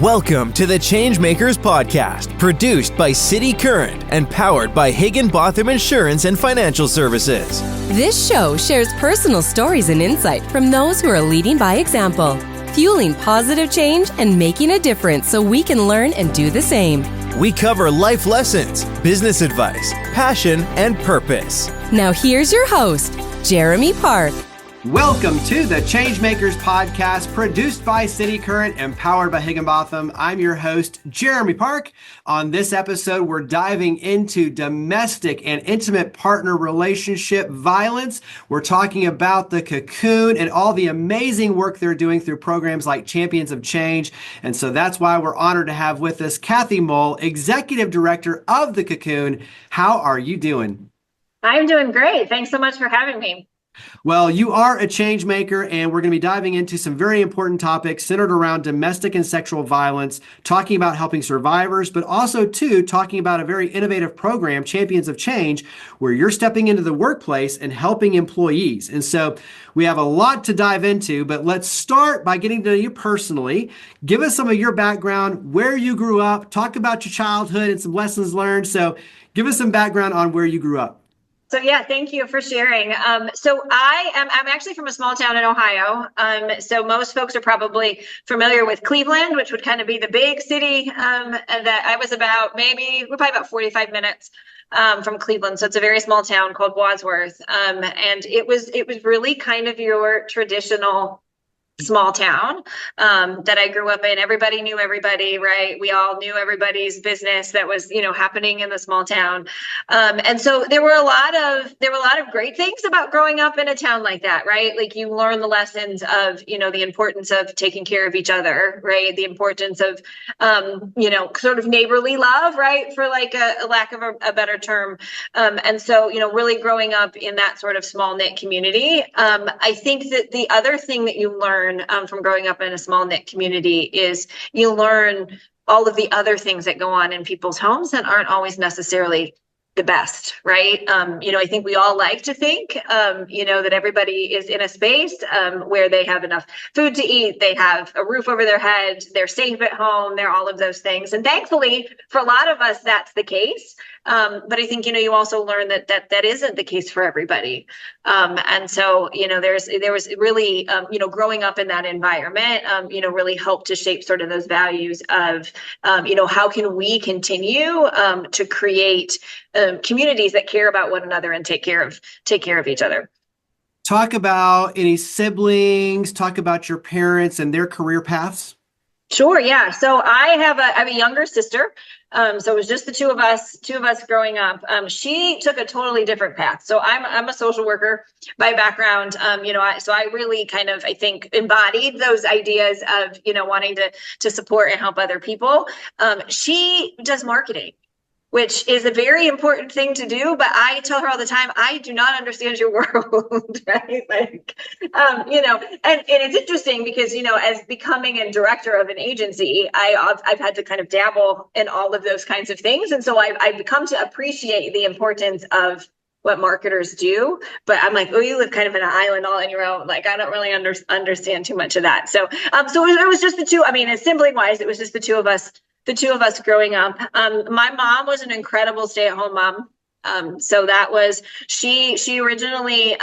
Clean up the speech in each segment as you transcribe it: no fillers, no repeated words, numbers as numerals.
Welcome to the ChangeMakers podcast, produced by City Current and powered by Higginbotham Insurance and Financial Services. This show shares personal stories and insight from those who are leading by example, fueling positive change and making a difference so we can learn and do the same. We cover life lessons, business advice, passion, and purpose. Now here's your host, Jeremy Park. Welcome to the ChangeMakers podcast, produced by City Current and powered by Higginbotham. I'm your host, Jeremy Park. On this episode, we're diving into domestic and intimate partner relationship violence. We're talking about the Cocoon and all the amazing work they're doing through programs like Champions of Change. And so that's why we're honored to have with us Kathy Mull, Executive Director of the Cocoon. How are you doing? I'm doing great. Thanks so much for having me. Well, you are a change maker, and we're going to be diving into some very important topics centered around domestic and sexual violence, talking about helping survivors, but also, too, talking about a very innovative program, Champions of Change, where you're stepping into the workplace and helping employees. And so we have a lot to dive into, but let's start by getting to know you personally. Give us some of your background, where you grew up, talk about your childhood and some lessons learned. So give us some background on where you grew up. So yeah, thank you for sharing. So I'm actually from a small town in Ohio. So most folks are probably familiar with Cleveland, which would kind of be the big city. And that I was we're probably about 45 minutes from Cleveland. So it's a very small town called Wadsworth. And it was really kind of your traditional small town that I grew up in. Everybody knew everybody, right? We all knew everybody's business that was, happening in the small town. And so there were a lot of great things about growing up in a town like that, right? Like you learn the lessons of, the importance of taking care of each other, right? The importance of, sort of neighborly love, right? For like a lack of a better term. And so, really growing up in that sort of small knit community. I think that the other thing that you learn from growing up in a small knit community is you learn all of the other things that go on in people's homes that aren't always necessarily the best, right? I think we all like to think, that everybody is in a space where they have enough food to eat, they have a roof over their head, they're safe at home, they're all of those things. And thankfully, for a lot of us, that's the case. But I think, you also learn that isn't the case for everybody. And so, there was really, growing up in that environment, really helped to shape sort of those values of, how can we continue to create communities that care about one another and take care of each other. Talk about any siblings, talk about your parents and their career paths. Sure. Yeah. So I have a younger sister. So it was just the two of us growing up. She took a totally different path. So I'm a social worker by background. So I really kind of, I think, embodied those ideas of, wanting to support and help other people. She does marketing, which is a very important thing to do. But I tell her all the time, I do not understand your world, right? And it's interesting because, as becoming a director of an agency, I've had to kind of dabble in all of those kinds of things. And so I've come to appreciate the importance of what marketers do. But I'm like, oh, you live kind of in an island all on your own. Like, I don't really understand too much of that. So it was just the two. I mean, sibling wise, it was just the two of us growing up. My mom was an incredible stay-at-home mom. So that was, she originally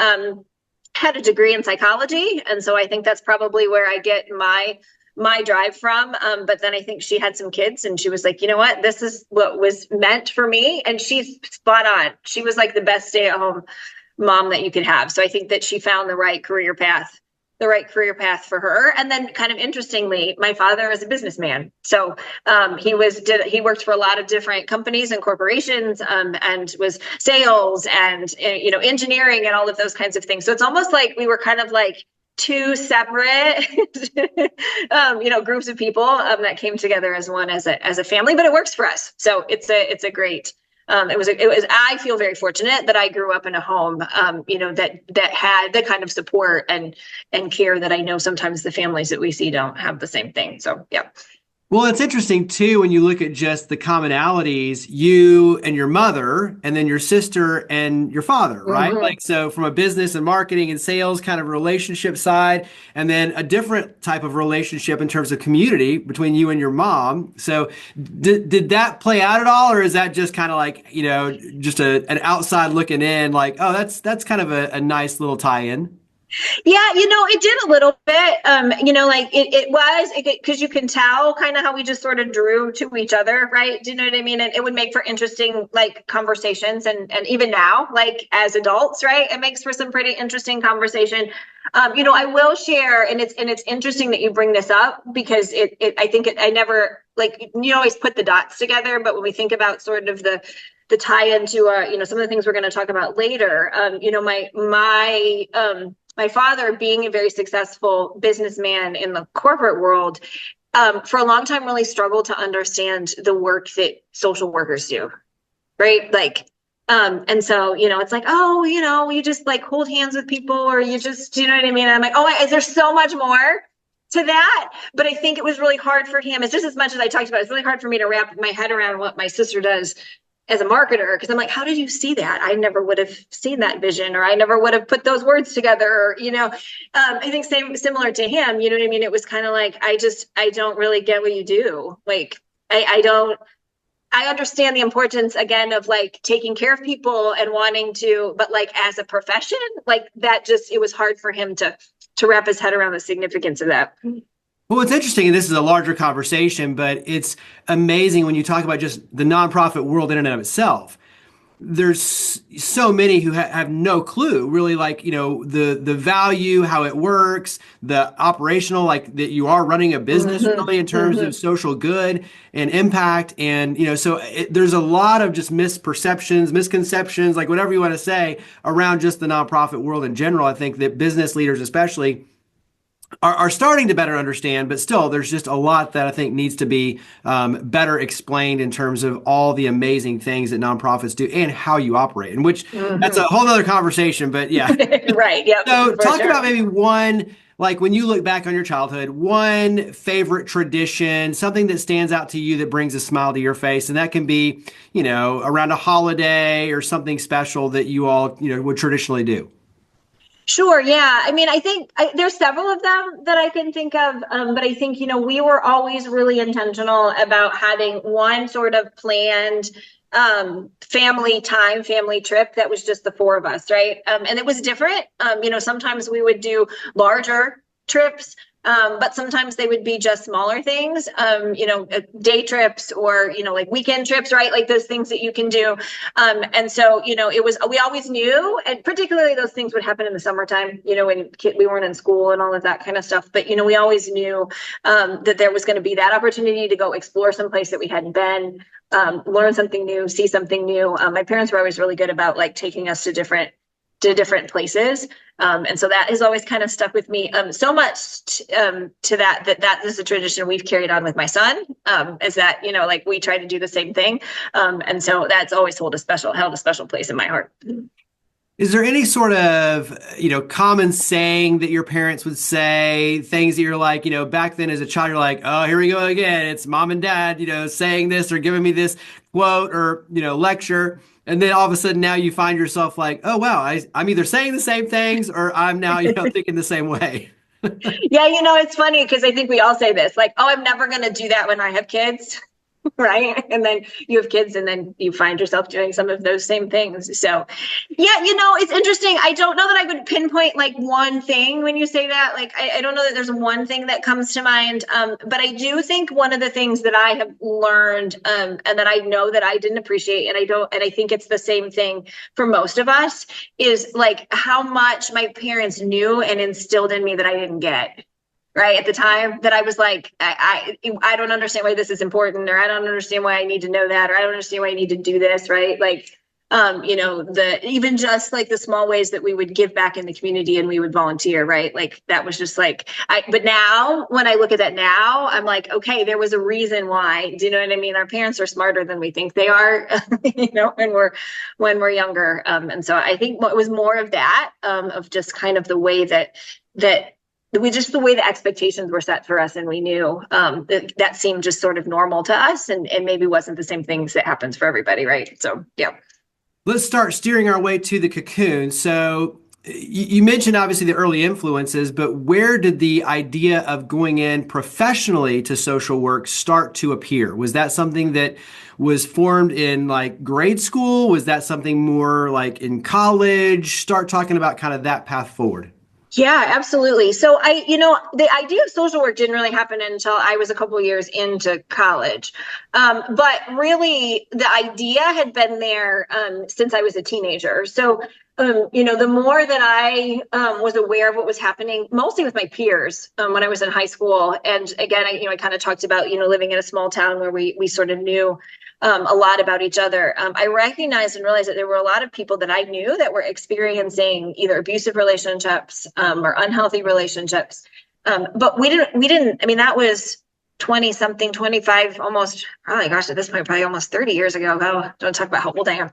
had a degree in psychology. And so I think that's probably where I get my drive from. But then I think she had some kids and she was like, you know what, this is what was meant for me. And she's spot on. She was like the best stay-at-home mom that you could have. So I think that she found the right career path for her. And then kind of interestingly, my father is a businessman. So he worked for a lot of different companies and corporations and was sales and, engineering and all of those kinds of things. So it's almost like we were kind of like two separate, groups of people that came together as one, as a family, but it works for us. So it's a great, I feel very fortunate that I grew up in a home, that had the kind of support and care that I know sometimes the families that we see don't have the same thing. So, yeah. Well, it's interesting too when you look at just the commonalities, you and your mother, and then your sister and your father, right? Mhm. Like, so from a business and marketing and sales kind of relationship side, and then a different type of relationship in terms of community between you and your mom. So, did that play out at all, or is that just kind of like, just an outside looking in, like, oh, that's kind of a nice little tie-in? Yeah, it did a little bit. Like it was because you can tell kind of how we just sort of drew to each other, right? Do you know what I mean? And it would make for interesting like conversations, and even now, like as adults, right? It makes for some pretty interesting conversation. I will share, and it's interesting that you bring this up because I never like you always put the dots together, but when we think about sort of the tie into some of the things we're going to talk about later, my father, being a very successful businessman in the corporate world, for a long time really struggled to understand the work that social workers do, right? Like, and so, it's like, oh, you just like hold hands with people, or you just, you know what I mean? And I'm like, oh, there's so much more to that. But I think it was really hard for him. It's just as much as I talked about, it's really hard for me to wrap my head around what my sister does as a marketer, because I'm like, how did you see that? I never would have seen that vision, or I never would have put those words together, or, I think similar to him, you know what I mean? It was kind of like, I don't really get what you do. Like, I understand the importance again of like taking care of people and wanting to, but like as a profession, like that it was hard for him to wrap his head around the significance of that. Well, it's interesting, and this is a larger conversation, but it's amazing when you talk about just the nonprofit world in and of itself. There's so many who have no clue, really, like, the value, how it works, the operational, like that you are running a business really in terms of social good and impact. And, so there's a lot of just misperceptions, misconceptions, like whatever you want to say around just the nonprofit world in general. I think that business leaders especially are starting to better understand, but still there's just a lot that I think needs to be better explained in terms of all the amazing things that nonprofits do and how you operate, and which that's a whole other conversation, but yeah. Right. Yeah. So talk about maybe one, like when you look back on your childhood, one favorite tradition, something that stands out to you that brings a smile to your face. And that can be, around a holiday or something special that you all, would traditionally do. Sure. Yeah. I mean, I think there's several of them that I can think of. But I think, we were always really intentional about having one sort of planned family trip that was just the four of us. Right. And it was different. Sometimes we would do larger trips. But sometimes they would be just smaller things, day trips or, like weekend trips, right? Like those things that you can do. And so, we always knew, and particularly those things would happen in the summertime, when we weren't in school and all of that kind of stuff. But, we always knew that there was going to be that opportunity to go explore some place that we hadn't been, learn something new, see something new. My parents were always really good about like taking us to different places. And so that has always kind of stuck with me so much to that is a tradition we've carried on with my son, is that, like we try to do the same thing. And so that's always held a special place in my heart. Is there any sort of, common saying that your parents would say, things that you're like, back then as a child, you're like, oh, here we go again. It's mom and dad, saying this or giving me this quote or, lecture. And then all of a sudden now you find yourself like, oh, wow, I'm either saying the same things or I'm now, thinking the same way. Yeah, it's funny because I think we all say this, like, oh, I'm never going to do that when I have kids. Right. And then you have kids and then you find yourself doing some of those same things. So, yeah, it's interesting. I don't know that I would pinpoint like one thing when you say that. Like, I don't know that there's one thing that comes to mind. But I do think one of the things that I have learned and that I know that I didn't appreciate, and I think it's the same thing for most of us, is like how much my parents knew and instilled in me that I didn't get. Right at the time, that I was like, I don't understand why this is important, or I don't understand why I need to know that, or I don't understand why I need to do this, right? Like, even just like the small ways that we would give back in the community and we would volunteer, right? Like that was just like, but now when I look at that now, I'm like, okay, there was a reason why. Do you know what I mean? Our parents are smarter than we think they are, when we're younger. And so I think it was more of that, of just kind of the way that the way the expectations were set for us, and we knew that seemed just sort of normal to us, and maybe wasn't the same things that happens for everybody, right? So yeah. Let's start steering our way to the cocoon. So you mentioned obviously the early influences, but where did the idea of going in professionally to social work start to appear? Was that something that was formed in like grade school? Was that something more like in college? Start talking about kind of that path forward. Yeah, absolutely. So the idea of social work didn't really happen until I was a couple of years into college. But really the idea had been there since I was a teenager. So, the more that I was aware of what was happening, mostly with my peers when I was in high school. And again, I kind of talked about, living in a small town where we sort of knew a lot about each other. I recognized and realized that there were a lot of people that I knew that were experiencing either abusive relationships or unhealthy relationships. But we didn't, I mean, that was 20 something, 25, almost, oh my gosh, at this point, probably almost 30 years ago. Oh, don't talk about how old I am.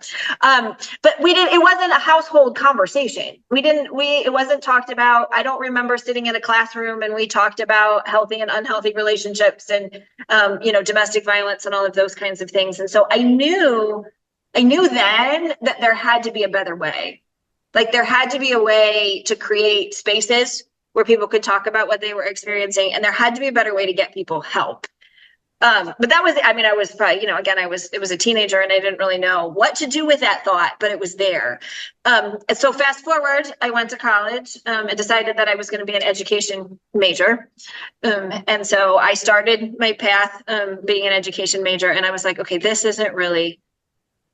But it wasn't a household conversation. It wasn't talked about. I don't remember sitting in a classroom and we talked about healthy and unhealthy relationships and, domestic violence and all of those kinds of things. And so I knew then that there had to be a better way. Like there had to be a way to create spaces where people could talk about what they were experiencing, and there had to be a better way to get people help. But that was, I was probably, again, it was a teenager and I didn't really know what to do with that thought, but it was there. And so fast forward, I went to college and decided that I was going to be an education major. And so I started my path being an education major, and I was like, okay, this isn't really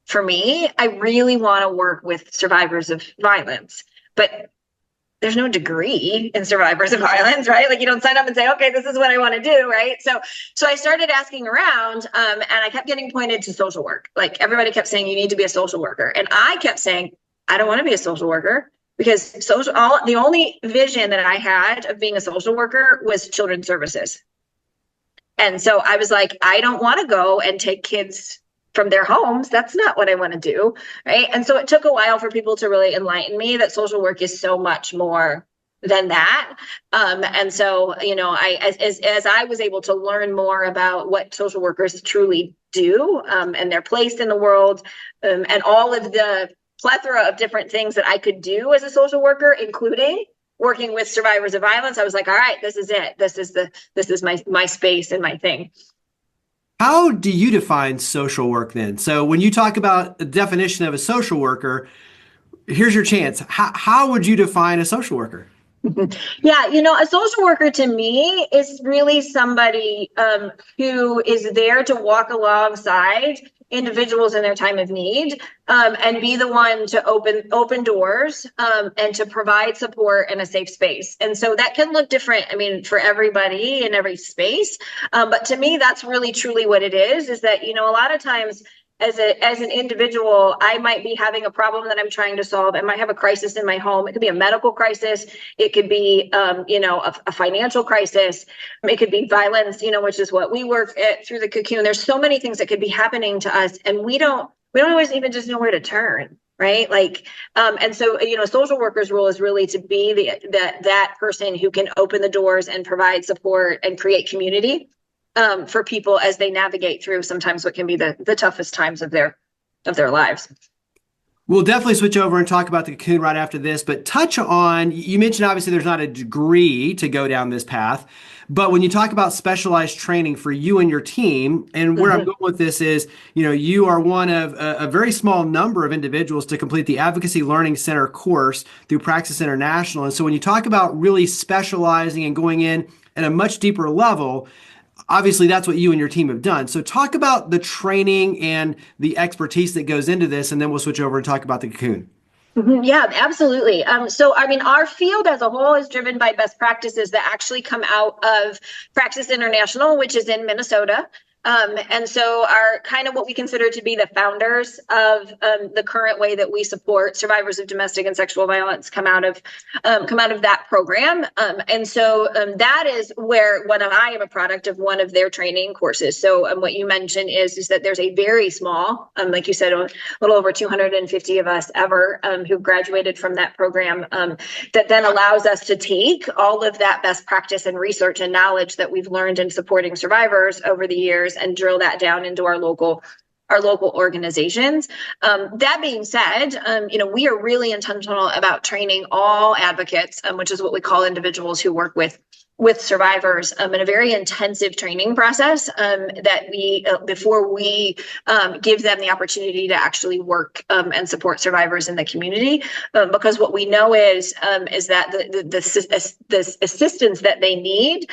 for me. I really want to work with survivors of violence, but there's no degree in survivors of violence, right? Like you don't sign up and say, okay, this is what I want to do, right? So I started asking around and I kept getting pointed to social work. Like everybody kept saying, you need to be a social worker. And I kept saying, I don't want to be a social worker because the only vision that I had of being a social worker was children's services. And so I was like, I don't want to go and take kids from their homes. That's not what I want to do, right? And so it took a while for people to really enlighten me that social work is so much more than that. And so, as I was able to learn more about what social workers truly do and their place in the world, and all of the plethora of different things that I could do as a social worker, including working with survivors of violence, I was like, all right, this is it. This is my space and my thing. How do you define social work then? So when you talk about the definition of a social worker, here's your chance. How would you define a social worker? Yeah, a social worker to me is really somebody who is there to walk alongside individuals in their time of need and be the one to open doors and to provide support in a safe space. And so that can look different, for everybody in every space. But to me, that's really truly what it is that, a lot of times as an individual, I might be having a problem that I'm trying to solve. I might have a crisis in my home. It could be a medical crisis. It could be, a financial crisis. It could be violence, which is what we work at through the Cocoon. There's so many things that could be happening to us, and we don't always even just know where to turn. Right. And so, social workers' role is really to be that person who can open the doors and provide support and create community for people as they navigate through sometimes what can be the toughest times of their lives. We'll definitely switch over and talk about the Cocoon right after this, but touch on, you mentioned obviously there's not a degree to go down this path, but when you talk about specialized training for you and your team, and where I'm going with this is, you are one of a very small number of individuals to complete the Advocacy Learning Center course through Praxis International. And so when you talk about really specializing and going in at a much deeper level, obviously that's what you and your team have done. So talk about the training and the expertise that goes into this, and then we'll switch over and talk about the Cocoon. Yeah, absolutely. Our field as a whole is driven by best practices that actually come out of Praxis International, which is in Minnesota. And so are kind of what we consider to be the founders of the current way that we support survivors of domestic and sexual violence come out of that program. And so that is where I am a product of one of their training courses. So what you mentioned is that there's a very small, like you said, a little over 250 of us ever who graduated from that program, that then allows us to take all of that best practice and research and knowledge that we've learned in supporting survivors over the years and drill that down into our local organizations. That being said, we are really intentional about training all advocates, which is what we call individuals who work with survivors, in a very intensive training process, that we before we give them the opportunity to actually work and support survivors in the community, because what we know is that the assistance that they need,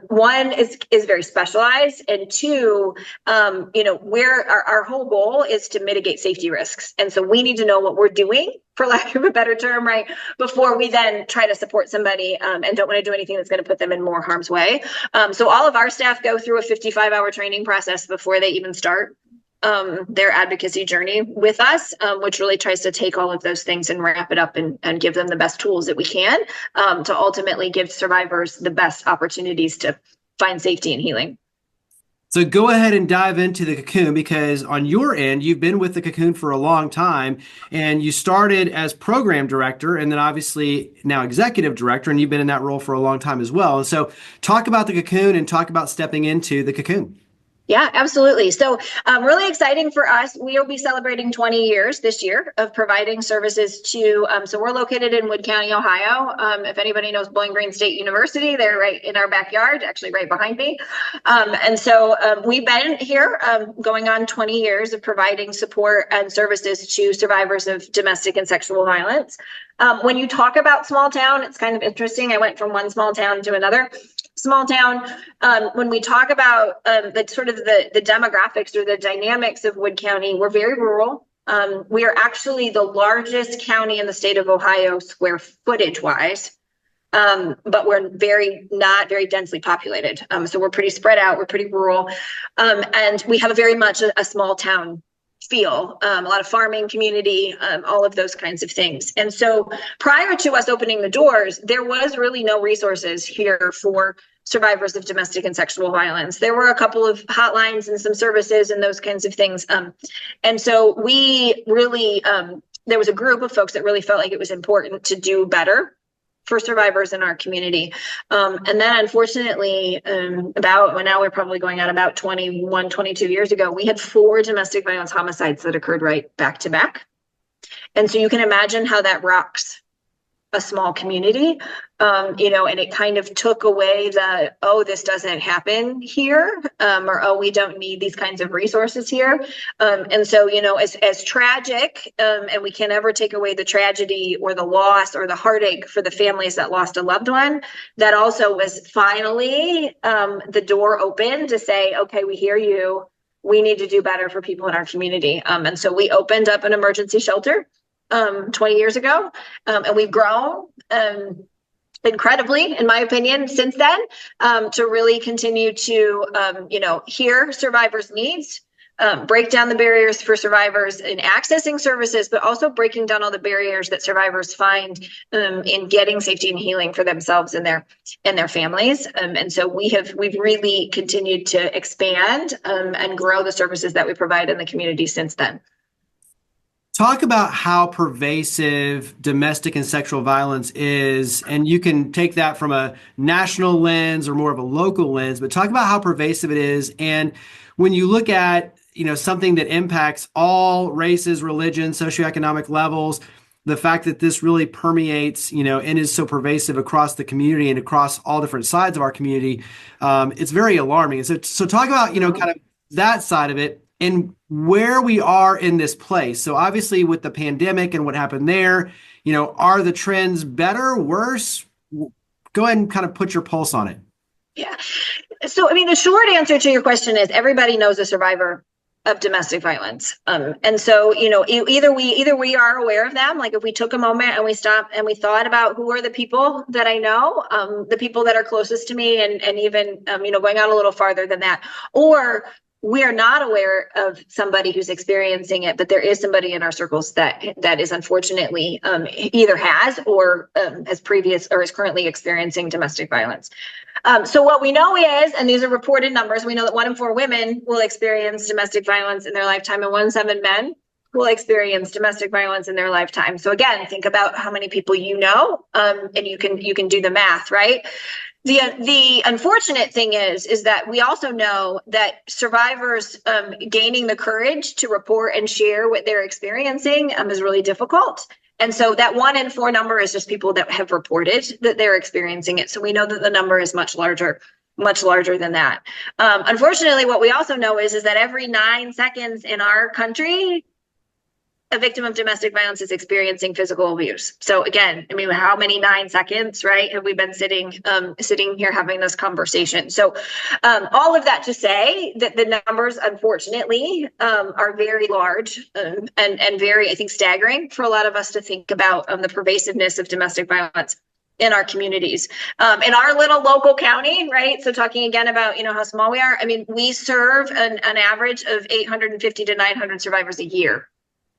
one is very specialized, and two, where our whole goal is to mitigate safety risks, and so we need to know what we're doing, for lack of a better term, right, before we then try to support somebody, and don't want to do anything that's going to put them in more harm's way. So all of our staff go through a 55-hour training process before they even start their advocacy journey with us, which really tries to take all of those things and wrap it up and give them the best tools that we can, to ultimately give survivors the best opportunities to find safety and healing. So go ahead and dive into the Cocoon, because on your end, you've been with the Cocoon for a long time, and you started as program director and then obviously now executive director, and you've been in that role for a long time as well. And so talk about the Cocoon and talk about stepping into the Cocoon. Yeah, absolutely. So really exciting for us. We will be celebrating 20 years this year of providing services to, so we're located in Wood County, Ohio. If anybody knows Bowling Green State University, they're right in our backyard, actually right behind me. And so we've been here going on 20 years of providing support and services to survivors of domestic and sexual violence. When you talk about small town, it's kind of interesting. I went from one small town to another small town. When we talk about the demographics or the dynamics of Wood County, we're very rural. We are actually the largest county in the state of Ohio square footage wise, but we're not very densely populated. So we're pretty spread out. We're pretty rural, and we have very much a small town feel, a lot of farming community, all of those kinds of things. And so prior to us opening the doors, there was really no resources here for survivors of domestic and sexual violence. There were a couple of hotlines and some services and those kinds of things. And so we really, there was a group of folks that really felt like it was important to do better for survivors in our community. And then unfortunately, now we're probably going on about 21, 22 years ago, we had 4 domestic violence homicides that occurred right back to back. And so you can imagine how that rocks a small community, and it kind of took away this doesn't happen here, or we don't need these kinds of resources here. And so, as tragic, and we can never take away the tragedy or the loss or the heartache for the families that lost a loved one, that also was finally the door open to say, okay, we hear you. We need to do better for people in our community. And so we opened up an emergency shelter 20 years ago, and we've grown incredibly, in my opinion, since then, to really continue to, hear survivors' needs, break down the barriers for survivors in accessing services, but also breaking down all the barriers that survivors find in getting safety and healing for themselves and their families. And so we've really continued to expand and grow the services that we provide in the community since then. Talk about how pervasive domestic and sexual violence is, and you can take that from a national lens or more of a local lens, but talk about how pervasive it is. And when you look at, something that impacts all races, religions, socioeconomic levels, the fact that this really permeates, and is so pervasive across the community and across all different sides of our community, it's very alarming. So talk about, kind of that side of it and where we are in this place. So obviously with the pandemic and what happened there, are the trends better, worse? Go ahead and kind of put your pulse on it. Yeah. So, the short answer to your question is everybody knows a survivor domestic violence. And so, either we are aware of them, like if we took a moment and we stopped and we thought about who are the people that I know, the people that are closest to me, and even, going out a little farther than that, or we are not aware of somebody who's experiencing it, but there is somebody in our circles that is unfortunately either has or has previous or is currently experiencing domestic violence. So what we know is, and these are reported numbers, we know that 1 in 4 women will experience domestic violence in their lifetime, and 1 in 7 men will experience domestic violence in their lifetime. So again, think about how many people you know, and you can do the math, right? The unfortunate thing is that we also know that survivors gaining the courage to report and share what they're experiencing is really difficult. And so that 1 in 4 number is just people that have reported that they're experiencing it. So we know that the number is much larger than that. Unfortunately, what we also know is that every 9 seconds in our country, a victim of domestic violence is experiencing physical abuse. So again, I mean, how many 9 seconds, right, have we been sitting here having this conversation? So all of that to say that the numbers, unfortunately, are very large and very, I think, staggering for a lot of us to think about the pervasiveness of domestic violence in our communities. In our little local county, right? So talking again about, how small we are. I mean, we serve an average of 850 to 900 survivors a year.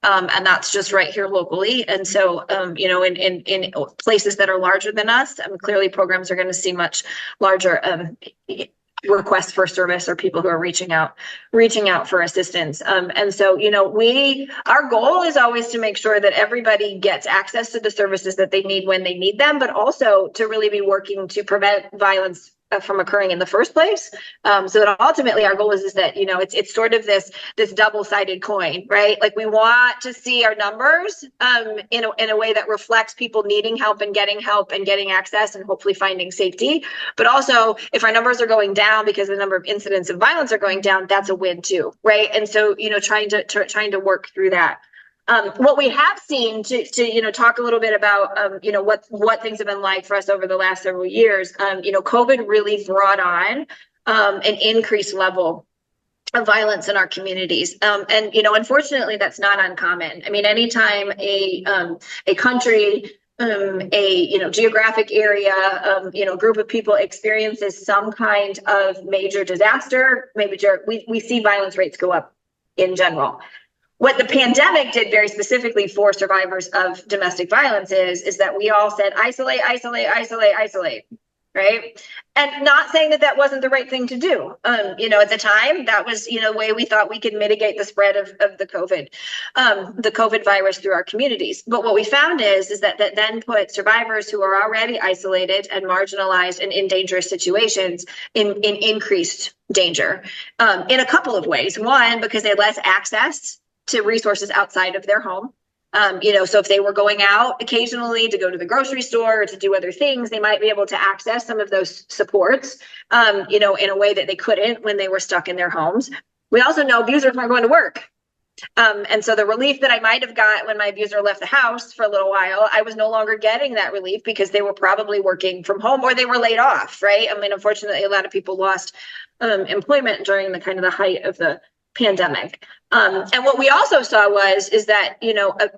And that's just right here locally. And so, in places that are larger than us, clearly programs are going to see much larger requests for service or people who are reaching out for assistance. And so, our goal is always to make sure that everybody gets access to the services that they need when they need them, but also to really be working to prevent violence from occurring in the first place. So that ultimately our goal is that, it's sort of this double-sided coin, right? Like we want to see our numbers in a way that reflects people needing help and getting access and hopefully finding safety. But also if our numbers are going down because the number of incidents of violence are going down, that's a win too, right? And so, trying to work through that. What we have seen to talk a little bit about what things have been like for us over the last several years. COVID really brought on an increased level of violence in our communities, and unfortunately that's not uncommon. I mean, anytime a country, a geographic area, group of people experiences some kind of major disaster, we see violence rates go up in general. What the pandemic did very specifically for survivors of domestic violence is that we all said, isolate, right? And not saying that wasn't the right thing to do. At the time, that was, the way we thought we could mitigate the spread of the COVID virus through our communities. But what we found is that then put survivors who are already isolated and marginalized and in dangerous situations in increased danger in a couple of ways. One, because they had less access to resources outside of their home. So if they were going out occasionally to go to the grocery store or to do other things, they might be able to access some of those supports, in a way that they couldn't when they were stuck in their homes. We also know abusers weren't going to work. And so the relief that I might have got when my abuser left the house for a little while, I was no longer getting that relief because they were probably working from home or they were laid off, right? I mean, unfortunately, a lot of people lost employment during the kind of the height of the pandemic. And what we also saw is that,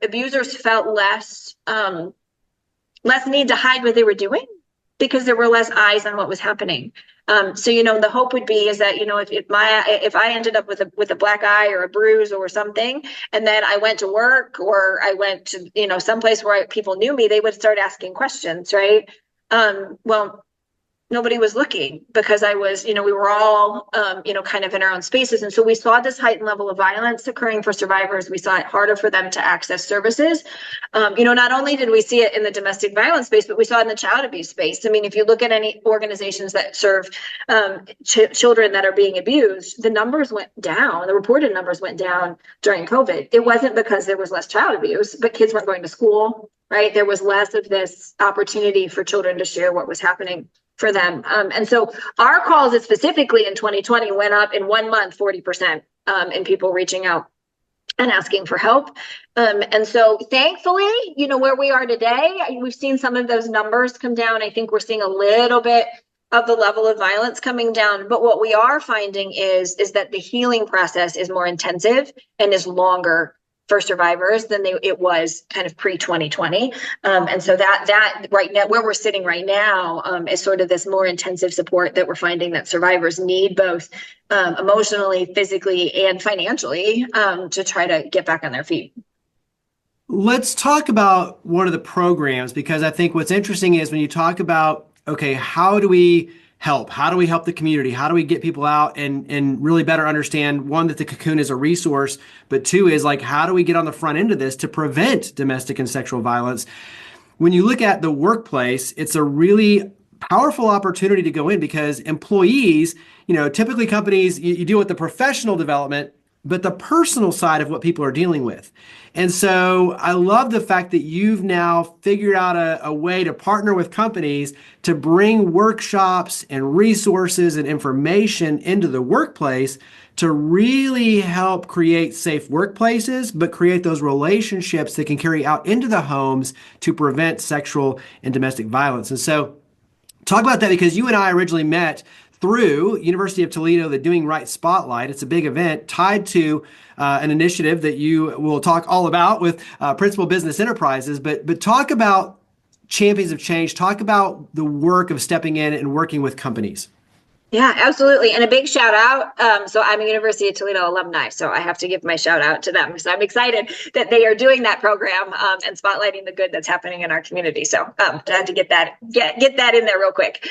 abusers felt less need to hide what they were doing because there were less eyes on what was happening. So, the hope would be is that, if I ended up with a black eye or a bruise or something, and then I went to work or I went to, someplace where people knew me, they would start asking questions, right? Well, nobody was looking because I was, we were all, kind of in our own spaces. And so we saw this heightened level of violence occurring for survivors. We saw it harder for them to access services. Not only did we see it in the domestic violence space, but we saw it in the child abuse space. I mean, if you look at any organizations that serve children that are being abused, the numbers went down. The reported numbers went down during COVID. It wasn't because there was less child abuse, but kids weren't going to school, right? There was less of this opportunity for children to share what was happening for them. And so our calls specifically in 2020 went up in 1 month, 40% in people reaching out and asking for help. And so thankfully, where we are today, we've seen some of those numbers come down. I think we're seeing a little bit of the level of violence coming down. But what we are finding is that the healing process is more intensive and is longer for survivors than it was kind of pre-2020. And so that right now, where we're sitting right now, is sort of this more intensive support that we're finding that survivors need, both emotionally, physically, and financially, to try to get back on their feet. Let's talk about one of the programs, because I think what's interesting is when you talk about, okay, how do we help? How do we help the community? How do we get people out and really better understand, one, that the Cocoon is a resource, but two is like, how do we get on the front end of this to prevent domestic and sexual violence? When you look at the workplace, it's a really powerful opportunity to go in, because employees, typically companies, you deal with the professional development, but the personal side of what people are dealing with. And so I love the fact that you've now figured out a way to partner with companies to bring workshops and resources and information into the workplace to really help create safe workplaces, but create those relationships that can carry out into the homes to prevent sexual and domestic violence. And so talk about that, because you and I originally met through University of Toledo, the Doing Right Spotlight. It's a big event tied to an initiative that you will talk all about with Principal Business Enterprises. But talk about Champions of Change. Talk about the work of stepping in and working with companies. Yeah, absolutely. And a big shout out. So I'm a University of Toledo alumni, so I have to give my shout out to them. So I'm excited that they are doing that program and spotlighting the good that's happening in our community. So I had to get that in there real quick.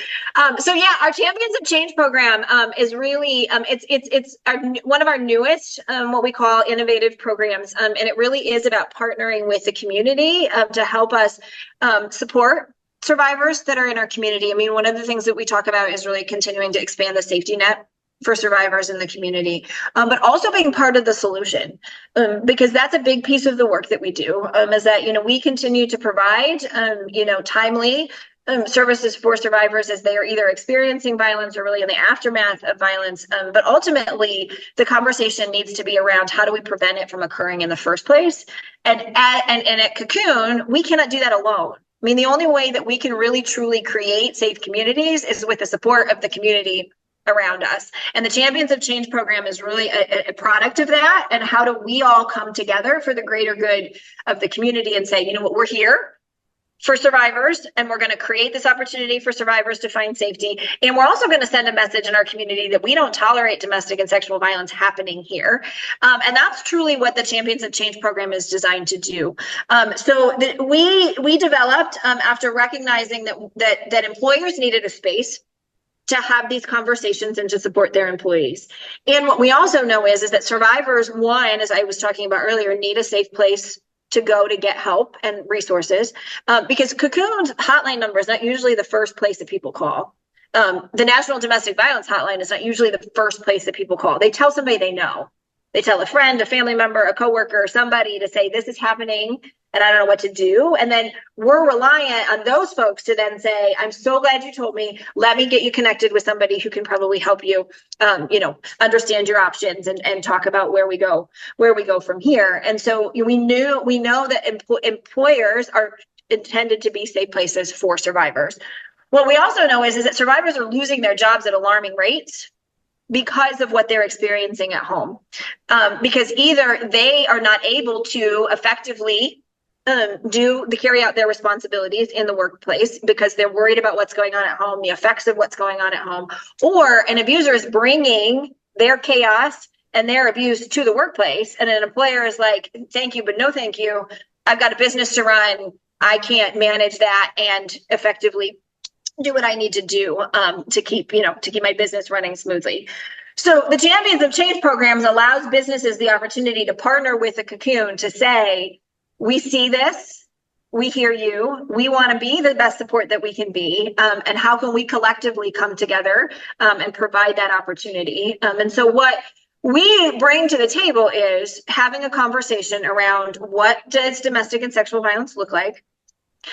So yeah, our Champions of Change program is really it's one of our newest what we call innovative programs, and it really is about partnering with the community to help us support survivors that are in our community. I mean, one of the things that we talk about is really continuing to expand the safety net for survivors in the community, but also being part of the solution, because that's a big piece of the work that we do, is that, we continue to provide, timely services for survivors as they are either experiencing violence or really in the aftermath of violence. But ultimately, the conversation needs to be around, how do we prevent it from occurring in the first place? And at Cocoon, we cannot do that alone. I mean, the only way that we can really truly create safe communities is with the support of the community around us. And the Champions of Change program is really a product of that. And how do we all come together for the greater good of the community and say, we're here for survivors, and we're going to create this opportunity for survivors to find safety. And we're also going to send a message in our community that we don't tolerate domestic and sexual violence happening here. And that's truly what the Champions of Change program is designed to do. We developed, after recognizing that employers needed a space to have these conversations and to support their employees. And what we also know is that survivors, one, as I was talking about earlier, need a safe place to go to get help and resources, because Cocoon's hotline number is not usually the first place that people call. The National Domestic Violence Hotline is not usually the first place that people call. They tell somebody they know. They tell a friend, a family member, a coworker, somebody to say, this is happening and I don't know what to do. And then we're reliant on those folks to then say, I'm so glad you told me. Let me get you connected with somebody who can probably help you, understand your options and talk about where we go from here. And so we know that employers are intended to be safe places for survivors. What we also know is that survivors are losing their jobs at alarming rates because of what they're experiencing at home, because either they are not able to effectively carry out their responsibilities in the workplace because they're worried about what's going on at home, the effects of what's going on at home, or an abuser is bringing their chaos and their abuse to the workplace, and an employer is like, thank you, but no thank you. I've got a business to run. I can't manage that and effectively do what I need to do to keep my business running smoothly. So the Champions of Change programs allows businesses the opportunity to partner with the Cocoon to say, we see this, we hear you, we want to be the best support that we can be, and how can we collectively come together and provide that opportunity? And so what we bring to the table is having a conversation around, what does domestic and sexual violence look like?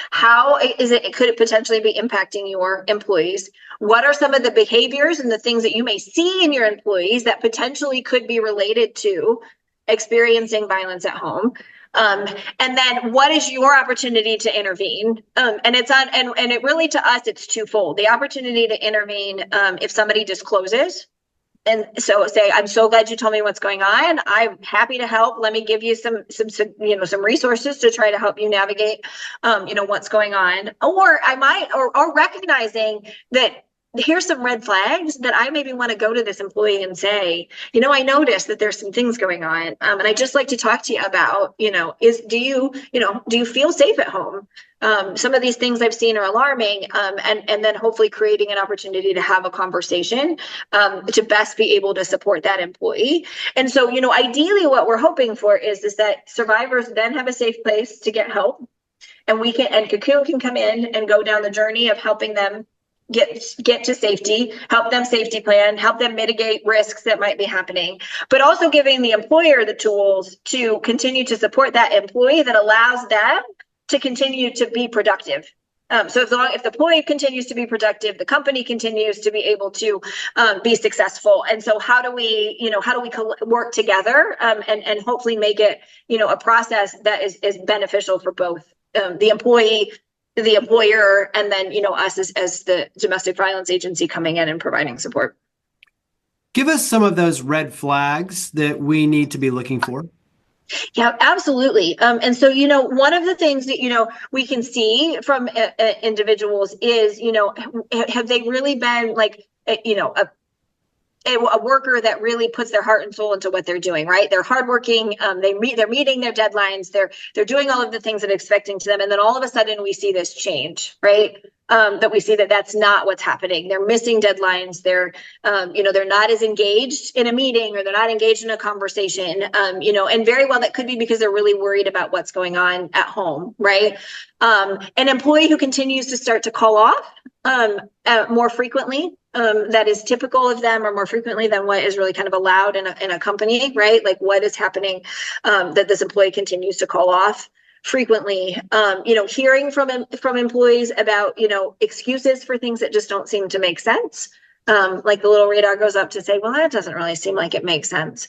How could it potentially be impacting your employees? What are some of the behaviors and the things that you may see in your employees that potentially could be related to experiencing violence at home. And then what is your opportunity to intervene? And it's on, and it really, to us, it's twofold. The opportunity to intervene if somebody discloses. And so say, I'm so glad you told me what's going on. I'm happy to help. Let me give you some resources to try to help you navigate, what's going on. Or I might, or recognizing that here's some red flags that I maybe want to go to this employee and say, I noticed that there's some things going on. And I'd just like to talk to you about, do you feel safe at home? Some of these things I've seen are alarming, and then hopefully creating an opportunity to have a conversation to best be able to support that employee. And so, ideally what we're hoping for is that survivors then have a safe place to get help, and Cocoon can come in and go down the journey of helping them get to safety, help them safety plan, help them mitigate risks that might be happening, but also giving the employer the tools to continue to support that employee that allows them to continue to be productive. So if the employee continues to be productive, the company continues to be able to be successful. And so how do we work together and hopefully make it, a process that is beneficial for both the employee, the employer, and then, us as the domestic violence agency coming in and providing support. Give us some of those red flags that we need to be looking for. Yeah, absolutely. And so, one of the things that, we can see from individuals is, have they really been like, a worker that really puts their heart and soul into what they're doing, right? They're hardworking. They're meeting their deadlines. They're doing all of the things that are expecting to them. And then all of a sudden we see this change, right? That we see that that's not what's happening. They're missing deadlines. They're not as engaged in a meeting, or they're not engaged in a conversation, and very well that could be because they're really worried about what's going on at home, right? An employee who continues to start to call off more frequently, that is typical of them, or more frequently than what is really kind of allowed in a company, right? Like what is happening that this employee continues to call off frequently, hearing from employees about, excuses for things that just don't seem to make sense. Like the little radar goes up to say, well, that doesn't really seem like it makes sense.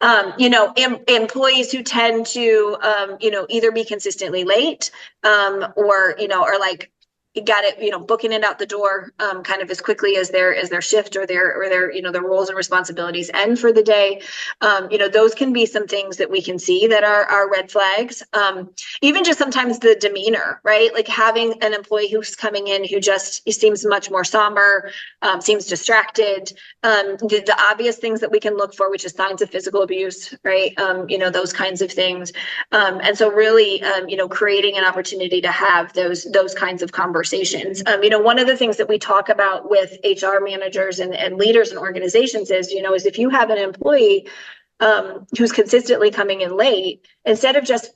Employees who tend to, either be consistently late, or like, got it, booking it out the door kind of as quickly as their shift or their roles and responsibilities end for the day. Those can be some things that we can see that are red flags. Even just sometimes the demeanor, right? Like having an employee who's coming in who just seems much more somber, seems distracted. The obvious things that we can look for, which is signs of physical abuse, right? Those kinds of things. And so really, creating an opportunity to have those kinds of conversations. One of the things that we talk about with HR managers and leaders and organizations is if you have an employee who's consistently coming in late, instead of just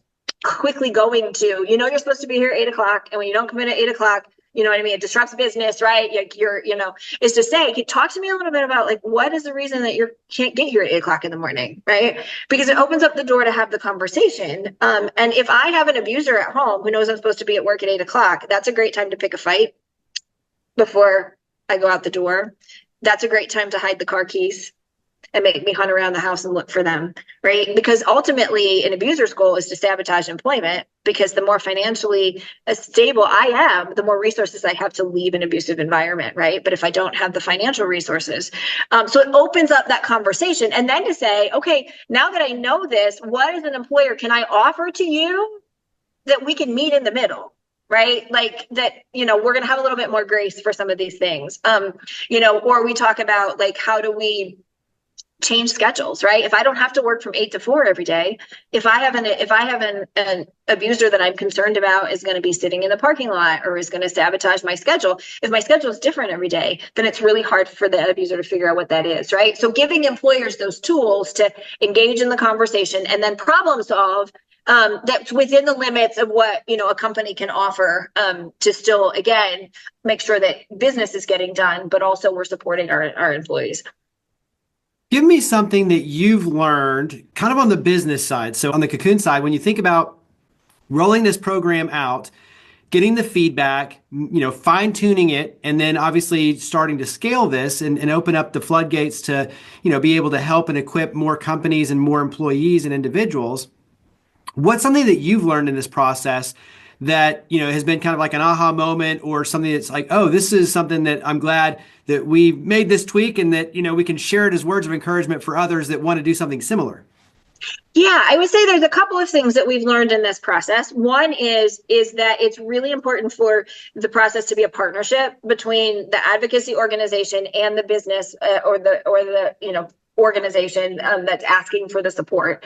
quickly going to, you're supposed to be here at 8:00, and when you don't come in at 8:00, it disrupts business, right? Is to say, talk to me a little bit about like, what is the reason that you can't get here at 8:00 in the morning, right? Because it opens up the door to have the conversation. And if I have an abuser at home who knows I'm supposed to be at work at 8:00, that's a great time to pick a fight before I go out the door. That's a great time to hide the car keys and make me hunt around the house and look for them, right? Because ultimately an abuser's goal is to sabotage employment, because the more financially stable I am, the more resources I have to leave an abusive environment, right? But if I don't have the financial resources, so it opens up that conversation. And then to say, okay, now that I know this, what as an employer can I offer to you that we can meet in the middle? Right? Like that, we're going to have a little bit more grace for some of these things. Or we talk about like, how do we change schedules, right? If I don't have to work from 8 to 4 every day, if I have an abuser that I'm concerned about is going to be sitting in the parking lot or is going to sabotage my schedule, if my schedule is different every day, then it's really hard for the abuser to figure out what that is, right? So giving employers those tools to engage in the conversation and then problem solve, that's within the limits of what a company can offer, to still again make sure that business is getting done, but also we're supporting our employees. Give me something that you've learned kind of on the business side. So on the Cocoon side, when you think about rolling this program out, getting the feedback, fine tuning it, and then obviously starting to scale this and open up the floodgates to, be able to help and equip more companies and more employees and individuals. What's something that you've learned in this process that, has been kind of like an aha moment, or something that's like, oh, this is something that I'm glad that we made this tweak, and that, we can share it as words of encouragement for others that want to do something similar? Yeah, I would say there's a couple of things that we've learned in this process. One is that it's really important for the process to be a partnership between the advocacy organization and the business or the organization that's asking for the support,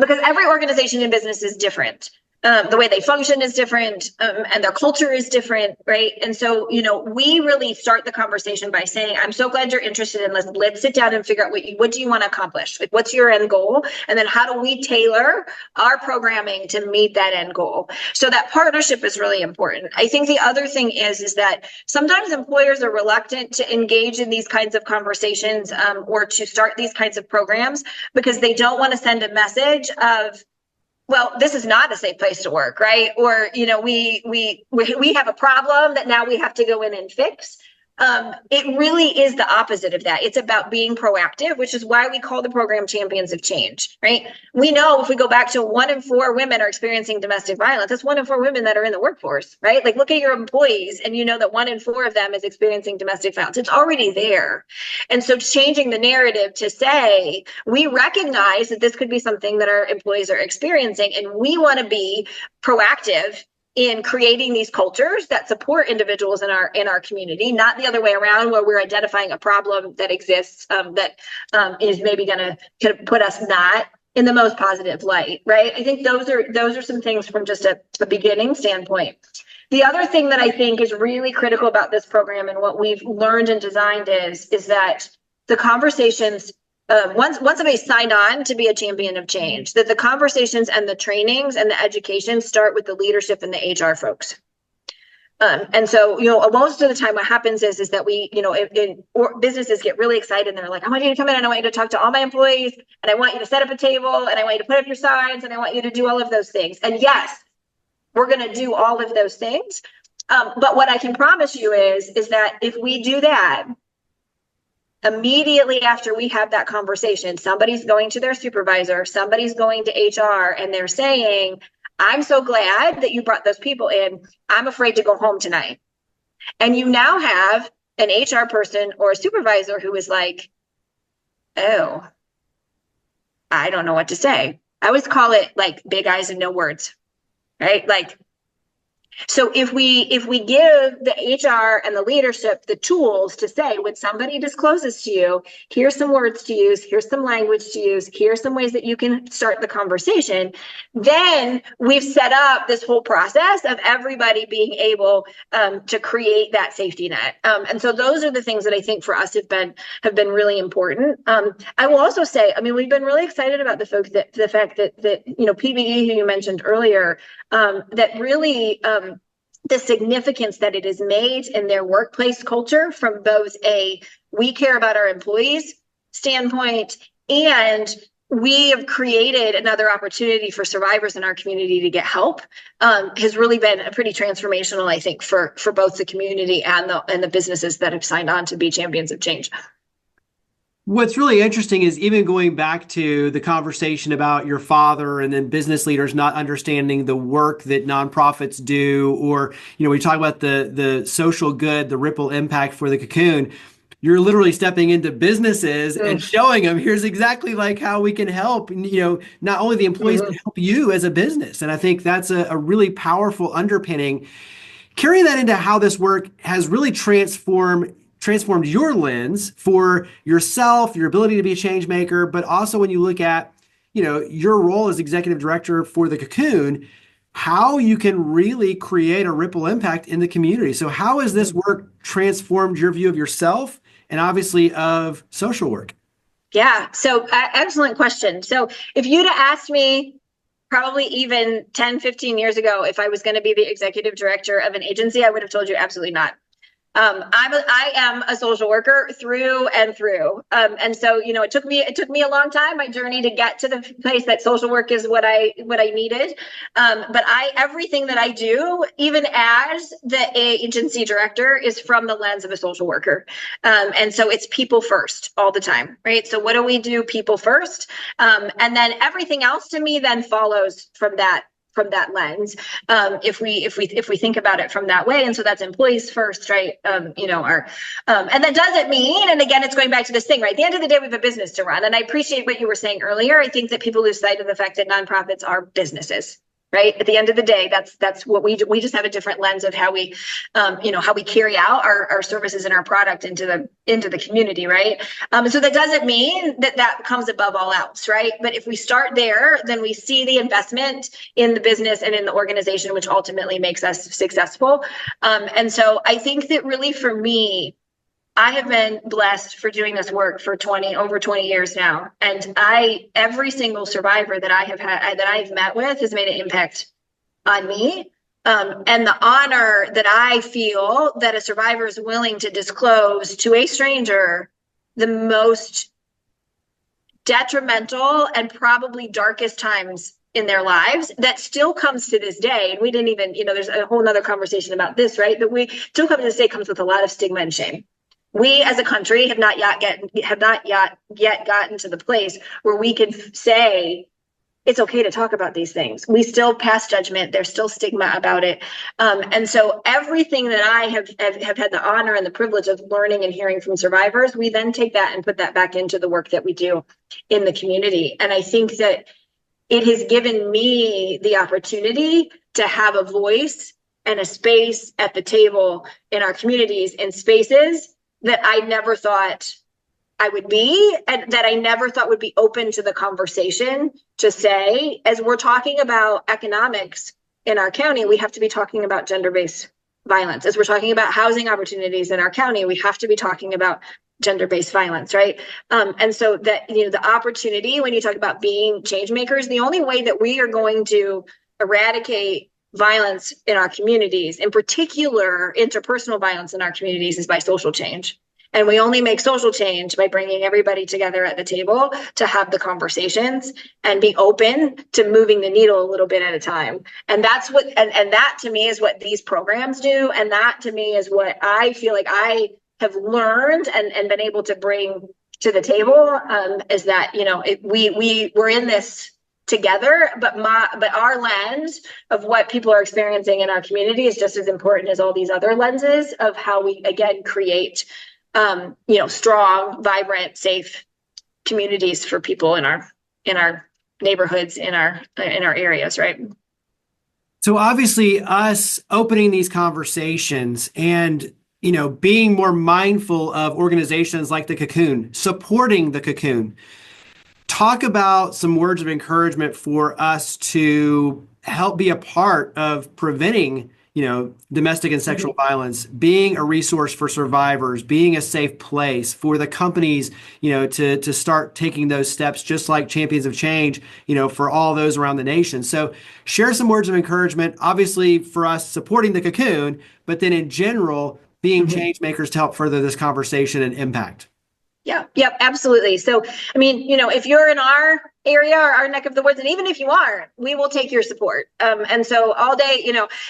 because every organization and business is different. The way they function is different, and their culture is different, right? And so, we really start the conversation by saying, I'm so glad you're interested in this. Let's sit down and figure out what do you want to accomplish? Like, what's your end goal? And then how do we tailor our programming to meet that end goal? So that partnership is really important. I think the other thing is that sometimes employers are reluctant to engage in these kinds of conversations or to start these kinds of programs because they don't want to send a message of, well, this is not a safe place to work, right? Or, we have a problem that now we have to go in and fix. It really is the opposite of that. It's about being proactive, which is why we call the program Champions of Change, right? We know if we go back to 1 in 4 women are experiencing domestic violence, that's 1 in 4 women that are in the workforce, right? Like, look at your employees and you know that 1 in 4 of them is experiencing domestic violence. It's already there. And so changing the narrative to say, we recognize that this could be something that our employees are experiencing, and we want to be proactive in creating these cultures that support individuals in our community, not the other way around, where we're identifying a problem that exists that is maybe going to put us not in the most positive light, right? I think those are some things from just a beginning standpoint. The other thing that I think is really critical about this program and what we've learned and designed is that the conversations, once somebody signed on to be a champion of change, that the conversations and the trainings and the education start with the leadership and the HR folks. And so, most of the time what happens is that we, businesses get really excited and they're like, I want you to come in and I want you to talk to all my employees and I want you to set up a table and I want you to put up your signs and I want you to do all of those things. And yes, we're going to do all of those things. But what I can promise you is that if we do that, immediately after we have that conversation, somebody's going to their supervisor, somebody's going to HR, and they're saying, I'm so glad that you brought those people in. I'm afraid to go home tonight. And you now have an HR person or a supervisor who is like, oh, I don't know what to say. I always call it like big eyes and no words, right? Like, so if we give the HR and the leadership the tools to say, when somebody discloses to you, here's some words to use, here's some language to use, here's some ways that you can start the conversation, then we've set up this whole process of everybody being able to create that safety net. And so those are the things that I think for us have been really important. I will also say, we've been really excited about the fact that PBE, who you mentioned earlier, that really the significance that it is made in their workplace culture from both a we care about our employees standpoint, and we have created another opportunity for survivors in our community to get help, has really been a pretty transformational, I think, for both the community and the businesses that have signed on to be champions of change. What's really interesting is even going back to the conversation about your father and then business leaders not understanding the work that nonprofits do, or, we talk about the social good, the ripple impact for the Cocoon. You're literally stepping into businesses and showing them, here's exactly like how we can help, not only the employees, but help you as a business. And I think that's a really powerful underpinning. Carry that into how this work has really transformed your lens for yourself, your ability to be a change maker, but also when you look at, your role as executive director for the Cocoon, how you can really create a ripple impact in the community. So how has this work transformed your view of yourself and obviously of social work? Yeah, so excellent question. So if you'd have asked me probably even 10, 15 years ago, if I was going to be the executive director of an agency, I would have told you absolutely not. I am a social worker through and through. And so, it took me a long time, my journey, to get to the place that social work is what I needed. But everything that I do, even as the agency director, is from the lens of a social worker. And so it's people first all the time, right? So what do we do? People first. And then everything else to me then follows from that lens, if we think about it from that way. And so that's employees first, right? And that doesn't mean, and again, it's going back to this thing, right? At the end of the day, we have a business to run. And I appreciate what you were saying earlier. I think that people lose sight of the fact that nonprofits are businesses. Right. At the end of the day, that's what we do. We just have a different lens of how we, how we carry out our services and our product into the community. Right. So that doesn't mean that comes above all else. Right. But if we start there, then we see the investment in the business and in the organization, which ultimately makes us successful. And so I think that really, for me, I have been blessed for doing this work for over 20 years now. And every single survivor that I've met with has made an impact on me. And the honor that I feel that a survivor is willing to disclose to a stranger the most detrimental and probably darkest times in their lives, that still comes to this day. And we didn't even, there's a whole nother conversation about this, right? But we still come to this day, comes with a lot of stigma and shame. We as a country have not yet gotten to the place where we can say it's okay to talk about these things. We still pass judgment. There's still stigma about it. And so everything that I have had the honor and the privilege of learning and hearing from survivors, we then take that and put that back into the work that we do in the community. And I think that it has given me the opportunity to have a voice and a space at the table in our communities, in spaces that I never thought I would be, and that I never thought would be open to the conversation, to say, as we're talking about economics in our county, we have to be talking about gender-based violence. As we're talking about housing opportunities in our county, we have to be talking about gender-based violence, right? And so that, the opportunity, when you talk about being change makers, the only way that we are going to eradicate violence in our communities, in particular interpersonal violence in our communities, is by social change. And we only make social change by bringing everybody together at the table to have the conversations and be open to moving the needle a little bit at a time. And that's what, and that to me is what these programs do. And that to me is what I feel like I have learned and been able to bring to the table, is that, we're in this together, but our lens of what people are experiencing in our community is just as important as all these other lenses of how we, again, create strong, vibrant, safe communities for people in our neighborhoods, in our areas, right? So obviously, us opening these conversations and being more mindful of organizations like the Cocoon, supporting the Cocoon. Talk about some words of encouragement for us to help be a part of preventing, domestic and sexual violence, being a resource for survivors, being a safe place for the companies, to start taking those steps, just like Champions of Change, for all those around the nation. So share some words of encouragement, obviously for us supporting the Cocoon, but then in general, being change makers to help further this conversation and impact. Yep, absolutely. So, if you're in our area or our neck of the woods, and even if you aren't, we will take your support. And so all day,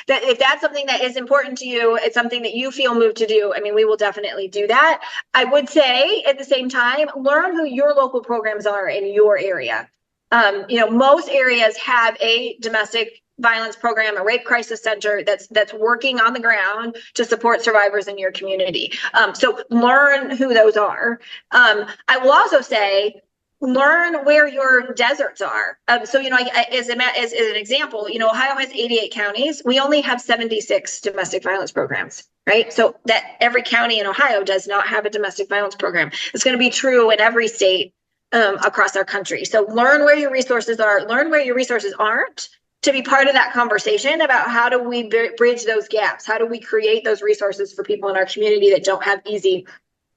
that if that's something that is important to you, it's something that you feel moved to do, we will definitely do that. I would say at the same time, learn who your local programs are in your area. Most areas have a domestic violence program, a rape crisis center that's working on the ground to support survivors in your community. So learn who those are. I will also say, learn where your deserts are. So, as an example, Ohio has 88 counties. We only have 76 domestic violence programs, right? So that every county in Ohio does not have a domestic violence program. It's going to be true in every state across our country. So learn where your resources are, learn where your resources aren't, to be part of that conversation about how do we bridge those gaps? How do we create those resources for people in our community that don't have easy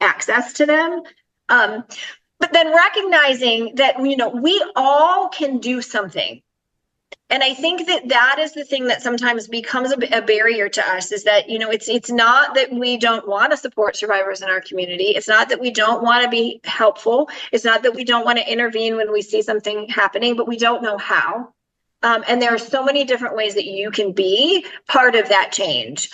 access to them? But then recognizing that, we all can do something. And I think that is the thing that sometimes becomes a barrier to us, is that, it's not that we don't want to support survivors in our community. It's not that we don't want to be helpful. It's not that we don't want to intervene when we see something happening, but we don't know how. And there are so many different ways that you can be part of that change.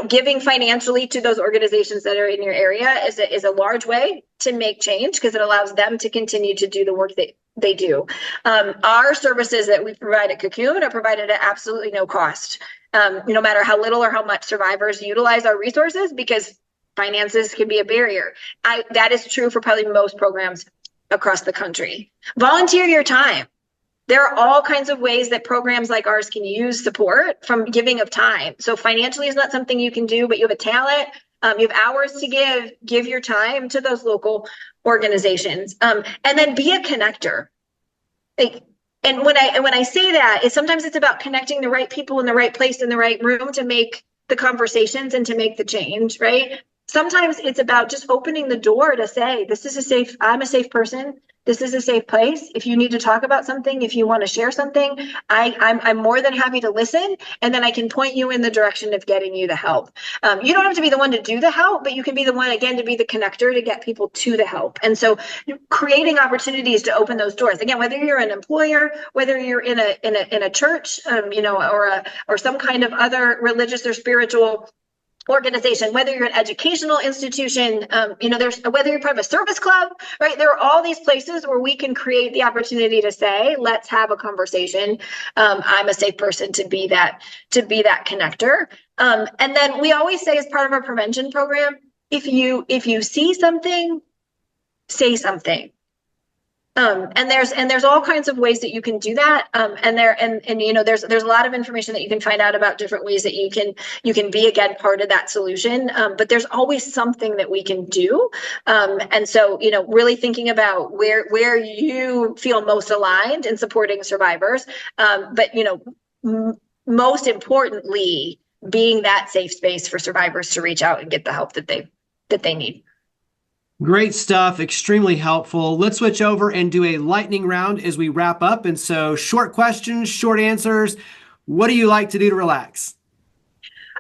Giving financially to those organizations that are in your area is a large way to make change, because it allows them to continue to do the work that they do. Our services that we provide at Cocoon are provided at absolutely no cost, no matter how little or how much survivors utilize our resources, because finances can be a barrier. That is true for probably most programs across the country. Volunteer your time. There are all kinds of ways that programs like ours can use support, from giving of time. So financially is not something you can do, but you have a talent, you have hours to give your time to those local organizations, and then be a connector. And when I say that, sometimes it's about connecting the right people in the right place in the right room to make the conversations and to make the change, right? Sometimes it's about just opening the door to say, I'm a safe person. This is a safe place. If you need to talk about something, if you want to share something, I'm more than happy to listen. And then I can point you in the direction of getting you the help. You don't have to be the one to do the help, but you can be the one, again, to be the connector to get people to the help. And so creating opportunities to open those doors. Again, whether you're an employer, whether you're in a church, or some kind of other religious or spiritual organization, whether you're an educational institution, whether you're part of a service club, right? There are all these places where we can create the opportunity to say, let's have a conversation. I'm a safe person to be that connector. And then we always say, as part of our prevention program, if you see something, say something. And there's all kinds of ways that you can do that. There's a lot of information that you can find out about different ways that you can be, again, part of that solution. But there's always something that we can do. And so, really thinking about where you feel most aligned in supporting survivors. But most importantly, being that safe space for survivors to reach out and get the help that they need. Great stuff. Extremely helpful. Let's switch over and do a lightning round as we wrap up. And so, short questions, short answers. What do you like to do to relax?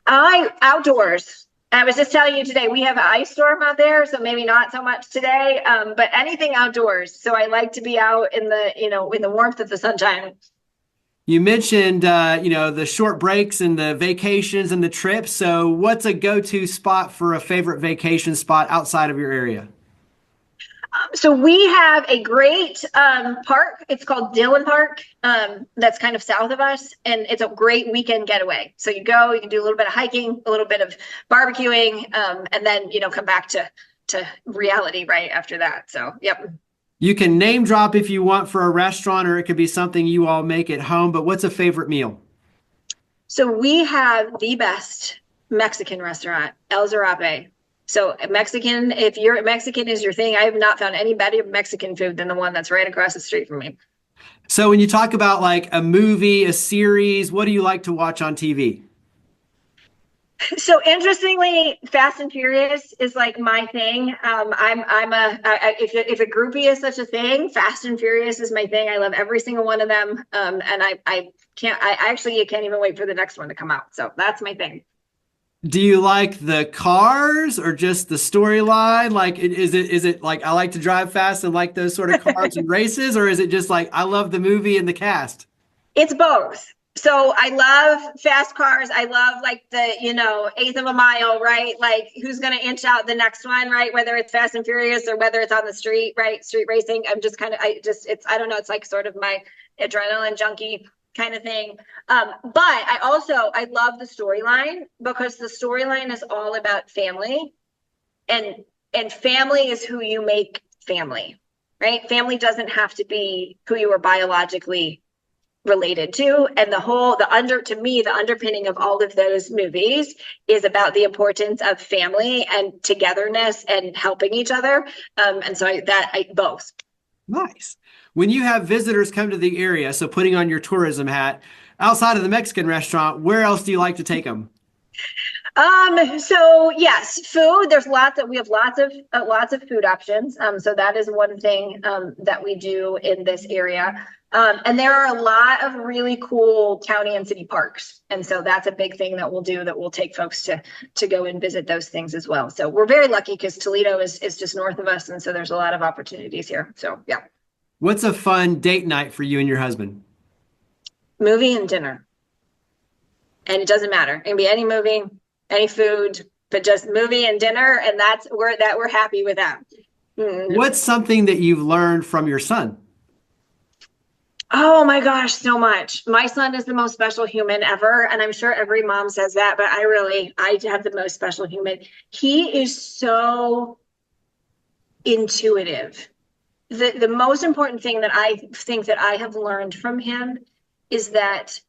Outdoors. I was just telling you today, we have an ice storm out there, so maybe not so much today, but anything outdoors. So I like to be out in the warmth of the sunshine. You mentioned, the short breaks and the vacations and the trips. So what's a go-to spot for a favorite vacation spot outside of your area? So we have a great park. It's called Dillon Park. That's kind of south of us, and it's a great weekend getaway. So you can do a little bit of hiking, a little bit of barbecuing, and then, come back to reality right after that. So, yep. You can name drop if you want for a restaurant, or it could be something you all make at home, but what's a favorite meal? So we have the best Mexican restaurant, El Zarape. So Mexican, if you're Mexican is your thing, I have not found any better Mexican food than the one that's right across the street from me. So when you talk about like a movie, a series, what do you like to watch on TV? So interestingly, Fast and Furious is like my thing. If a groupie is such a thing, Fast and Furious is my thing. I love every single one of them. And I can't even wait for the next one to come out. So that's my thing. Do you like the cars or just the storyline? Like, is it like I like to drive fast and like those sort of cars and races, or is it just like I love the movie and the cast? It's both. So I love fast cars. I love like the, eighth of a mile, right? Like who's going to inch out the next one, right? Whether it's Fast and Furious or whether it's on the street, right? Street racing. I'm just I don't know. It's like sort of my adrenaline junkie kind of thing. But I love the storyline, because the storyline is all about family, and family is who you make family, right? Family doesn't have to be who you are biologically related to. And the underpinning of all of those movies is about the importance of family and togetherness and helping each other. And so both. Nice. When you have visitors come to the area, so putting on your tourism hat, outside of the Mexican restaurant, where else do you like to take them? So yes, food. We have lots of food options. So that is one thing that we do in this area. And there are a lot of really cool county and city parks. And so that's a big thing that we'll do, that we'll take folks to go and visit those things as well. So we're very lucky because Toledo is just north of us. And so there's a lot of opportunities here. So yeah. What's a fun date night for you and your husband? Movie and dinner. And it doesn't matter. It can be any movie, any food, but just movie and dinner. And we're happy with that. Mm. What's something that you've learned from your son? Oh my gosh, so much. My son is the most special human ever. And I'm sure every mom says that, but I have the most special human. He is so intuitive. The most important thing that I think that I have learned from him is that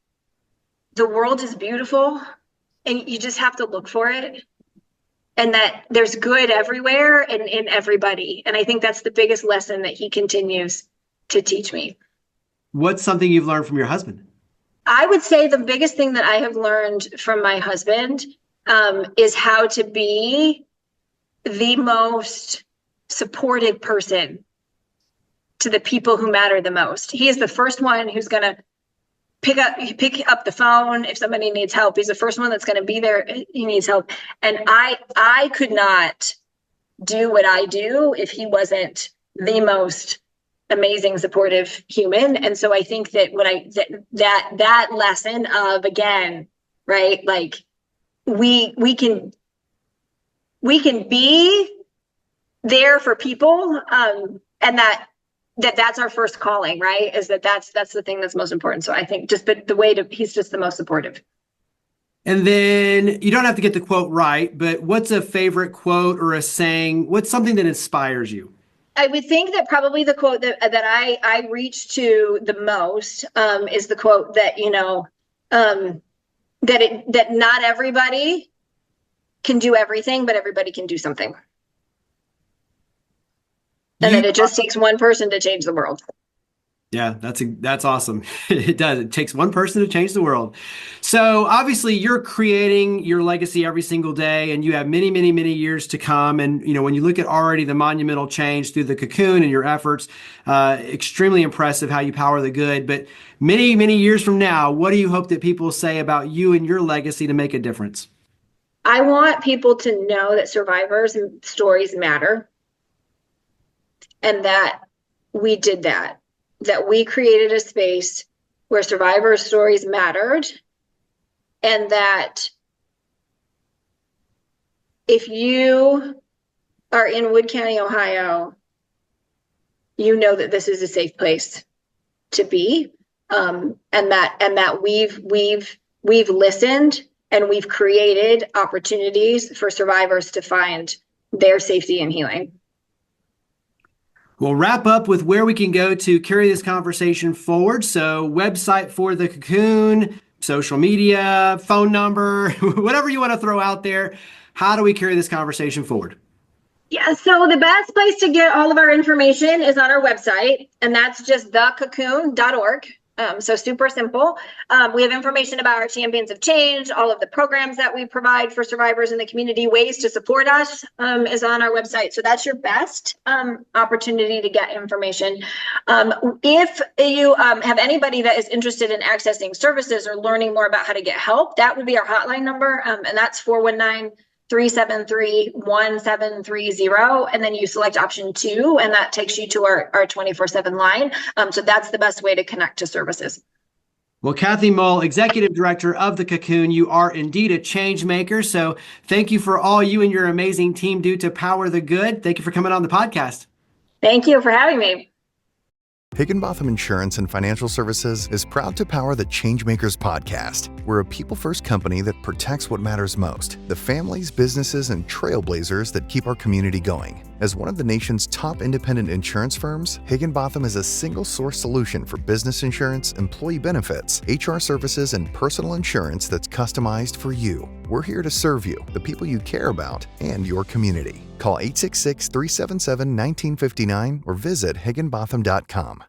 the world is beautiful and you just have to look for it. And that there's good everywhere and in everybody. And I think that's the biggest lesson that he continues to teach me. What's something you've learned from your husband? I would say the biggest thing that I have learned from my husband is how to be the most supportive person to the people who matter the most. He is the first one who's going to pick up the phone if somebody needs help. He's the first one that's going to be there. He needs help. And I could not do what I do if he wasn't the most amazing, supportive human. And so I think that that lesson of, again, right, like we can be there for people, and that's our first calling, right? Is that's the thing that's most important. So I think he's just the most supportive. And then you don't have to get the quote right, but what's a favorite quote or a saying? What's something that inspires you? I would think that probably the quote that I reach to the most is the quote that, that not everybody can do everything, but everybody can do something. And that it just takes one person to change the world. Yeah, that's awesome. It does. It takes one person to change the world. So obviously you're creating your legacy every single day, and you have many, many, many years to come. And, when you look at already the monumental change through the Cocoon and your efforts, extremely impressive how you power the good. But many, many years from now, what do you hope that people say about you and your legacy to make a difference? I want people to know that survivors' stories matter, and that we did that we created a space where survivors' stories mattered, and that if you are in Wood County, Ohio, you know that this is a safe place to be, and that we've listened and we've created opportunities for survivors to find their safety and healing. We'll wrap up with where we can go to carry this conversation forward. So website for the Cocoon, social media, phone number, whatever you want to throw out there. How do we carry this conversation forward? Yeah, so the best place to get all of our information is on our website, and that's just thecocoon.org. So super simple. We have information about our Champions of Change, all of the programs that we provide for survivors in the community, ways to support us is on our website. So that's your best opportunity to get information. If you have anybody that is interested in accessing services or learning more about how to get help, that would be our hotline number, and that's 419-373-1730, and then you select option 2, and that takes you to our 24/7 line. So that's the best way to connect to services. Well, Kathy Mull, Executive Director of The Cocoon, you are indeed a change maker. So thank you for all you and your amazing team do to power the good. Thank you for coming on the podcast. Thank you for having me. Higginbotham Insurance and Financial Services is proud to power the ChangeMakers podcast. We're a people-first company that protects what matters most, the families, businesses, and trailblazers that keep our community going. As one of the nation's top independent insurance firms, Higginbotham is a single-source solution for business insurance, employee benefits, HR services, and personal insurance that's customized for you. We're here to serve you, the people you care about, and your community. Call 866-377-1959 or visit higginbotham.com.